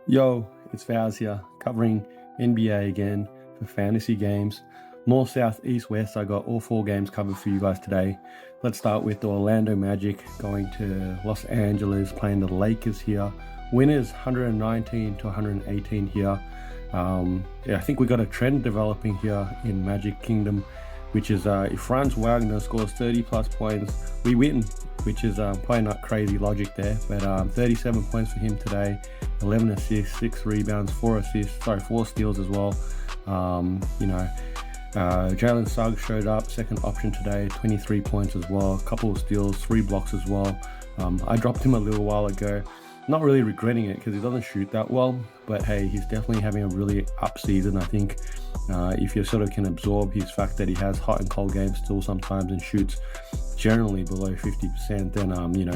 Yo, it's Franz here, covering NBA again for fantasy games. North, South, East, West, I got all 4 games covered for you guys today. Let's start with the Orlando Magic going to Los Angeles, playing the Lakers here. Winners 119 to 118 here. I think we got a trend developing here in Magic Kingdom, which is if Franz Wagner scores 30 plus points, we win, which is probably not crazy logic there, but 37 points for him today, 11 assists, 6 rebounds, 4 steals as well. Jalen Suggs showed up, second option today, 23 points as well, a couple of steals, 3 blocks as well. I dropped him a little while ago, not really regretting it because he doesn't shoot that well, but hey, he's definitely having a really up season. I think if you sort of can absorb his fact that he has hot and cold games still sometimes and shoots generally below 50%, then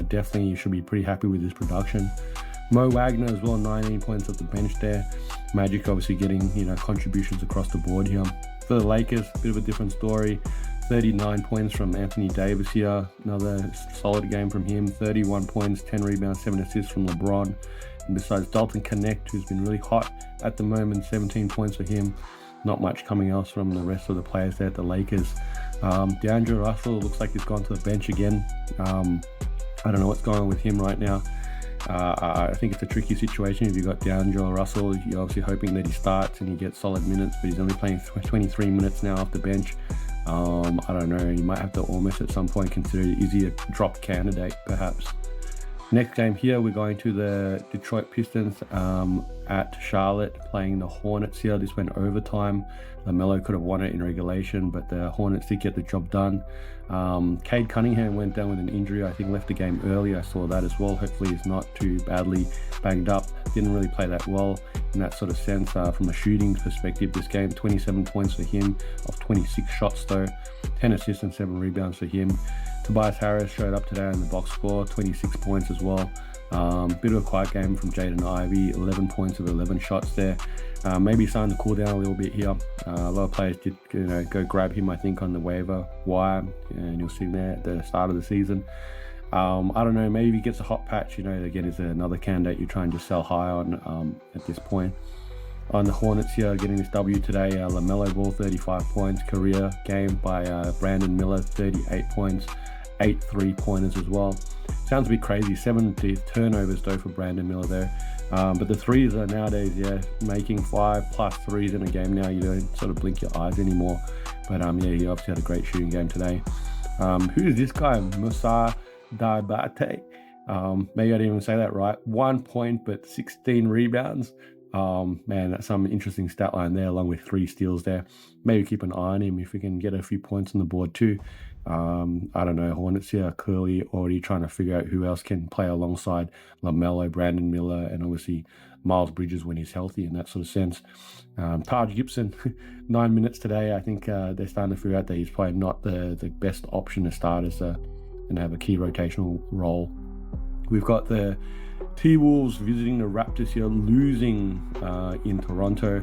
definitely you should be pretty happy with his production. Mo Wagner as well, 19 points off the bench there. Magic obviously getting contributions across the board here. For the Lakers, a bit of a different story. 39 points from Anthony Davis here, another solid game from him. 31 points, 10 rebounds, 7 assists from LeBron. And besides Dalton Connect, who's been really hot at the moment, 17 points for him. Not much coming else from the rest of the players there at the Lakers. DeAndre Russell looks like he's gone to the bench again. I don't know what's going on with him right now. I think it's a tricky situation. If you've got DeAndre Russell, you're obviously hoping that he starts and he gets solid minutes, but he's only playing 23 minutes now off the bench. I don't know, you might have to almost at some point consider, is he a drop candidate perhaps? Next game here, we're going to the Detroit Pistons at Charlotte, playing the Hornets here. This went overtime. LaMelo could have won it in regulation, but the Hornets did get the job done. Cade Cunningham went down with an injury, I think left the game early. I saw that as well. Hopefully he's not too badly banged up. Didn't really play that well in that sort of sense from a shooting perspective this game. 27 points for him off 26 shots though. 10 assists and 7 rebounds for him. Tobias Harris showed up today in the box score, 26 points as well. Bit of a quiet game from Jaden Ivey, 11 points of 11 shots there. Maybe starting to cool down a little bit here. A lot of players did go grab him, I think, on the waiver wire, and you'll see there at the start of the season. I don't know, maybe he gets a hot patch, again, is another candidate you try and just sell high on at this point. On the Hornets here, getting this W today, LaMelo Ball, 35 points, career game by Brandon Miller, 38 points, 8 3-pointers as well. Sounds a bit crazy, 7 turnovers though for Brandon Miller there. But the threes are nowadays, making 5+ threes in a game now. You don't sort of blink your eyes anymore. But he obviously had a great shooting game today. Who is this guy? Musa Diabate. Maybe I didn't even say that right. 1 point, but 16 rebounds. Man, that's some interesting stat line there, along with 3 steals there. Maybe keep an eye on him if we can get a few points on the board too. I don't know, Hornets here are clearly already trying to figure out who else can play alongside LaMelo, Brandon Miller, and obviously Miles Bridges when he's healthy in that sort of sense. Taj Gibson, 9 minutes today. I think they're starting to figure out that he's probably not the best option to start as and have a key rotational role. We've got the T-Wolves visiting the Raptors here, losing in Toronto,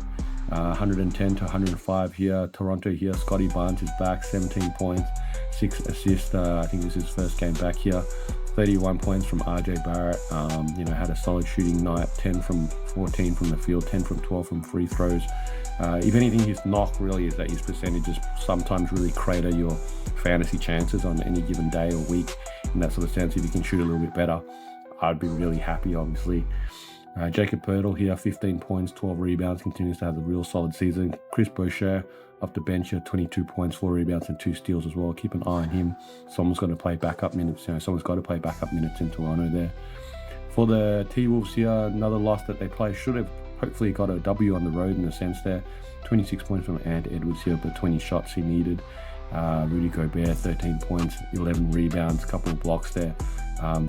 110 to 105 here. Toronto here, Scotty Barnes is back, 17 points, 6 assists. I think this is his first game back here. 31 points from RJ Barrett. Had a solid shooting night, 10 from 14 from the field, 10 from 12 from free throws. If anything, his knock really is that his percentages sometimes really crater your fantasy chances on any given day or week. In that sort of sense, if you can shoot a little bit better, I'd be really happy, obviously. Jacob Poeltl here, 15 points, 12 rebounds, continues to have a real solid season. Chris Boucher off the bench here, 22 points, 4 rebounds and 2 steals as well. Keep an eye on him. Someone's got to play backup minutes. Someone's got to play backup minutes in Toronto there. For the T-Wolves here, another loss that they play. Should have hopefully got a W on the road in a sense there. 26 points from Ant Edwards here, but 20 shots he needed. Rudy Gobert, 13 points, 11 rebounds, couple of blocks there.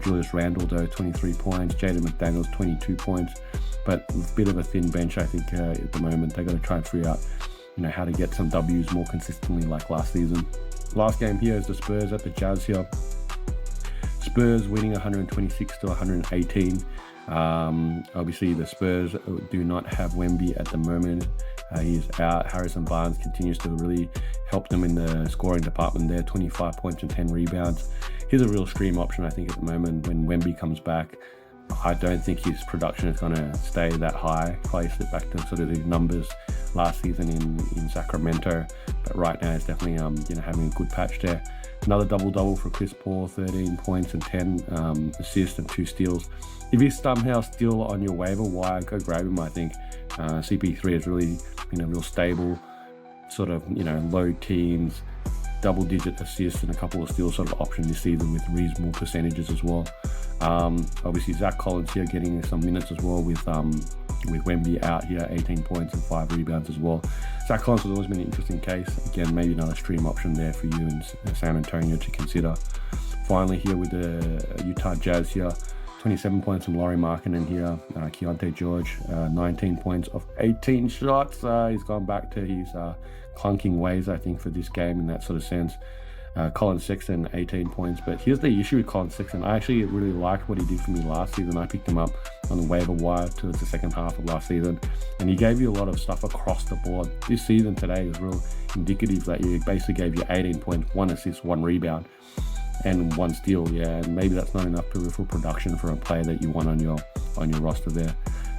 Julius Randle, though, 23 points. Jaden McDaniels, 22 points. But a bit of a thin bench, I think, at the moment. They've got to try and figure out, how to get some W's more consistently like last season. Last game here is the Spurs at the Jazz here. Spurs winning 126 to 118. Obviously, the Spurs do not have Wemby at the moment. He's out. Harrison Barnes continues to really help them in the scoring department there. 25 points and 10 rebounds. He's a real stream option, I think, at the moment when Wemby comes back. I don't think his production is going to stay that high. Probably slip back to sort of his numbers last season in Sacramento, but right now he's definitely having a good patch there. Another double-double for Chris Paul, 13 points and 10 assists and 2 steals. If he's somehow still on your waiver wire, go grab him. I think CP3 has really been a real stable, sort of low teens, double-digit assists and a couple of steals sort of option this season with reasonable percentages as well. Obviously Zach Collins here getting some minutes as well with Wemby out here, 18 points and 5 rebounds as well. Zach Collins has always been an interesting case. Again, maybe another stream option there for you in San Antonio to consider. Finally here with the Utah Jazz here, 27 points from Lauri Markkanen here. Keontae George, 19 points of 18 shots. He's gone back to his clunking ways, I think, for this game in that sort of sense. Colin Sexton, 18 points. But here's the issue with Colin Sexton. I actually really liked what he did for me last season. I picked him up on the waiver wire towards the second half of last season, and he gave you a lot of stuff across the board. This season today is real indicative that he basically gave you 18 points, 1 assist, 1 rebound, and 1 steal. Yeah, and maybe that's not enough peripheral production for a player that you want on your roster there.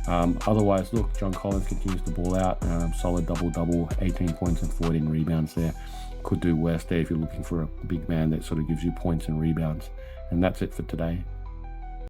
Otherwise, look, John Collins continues to ball out. Solid double-double, 18 points and 14 rebounds there. Could do worse there if you're looking for a big man that sort of gives you points and rebounds. And that's it for today.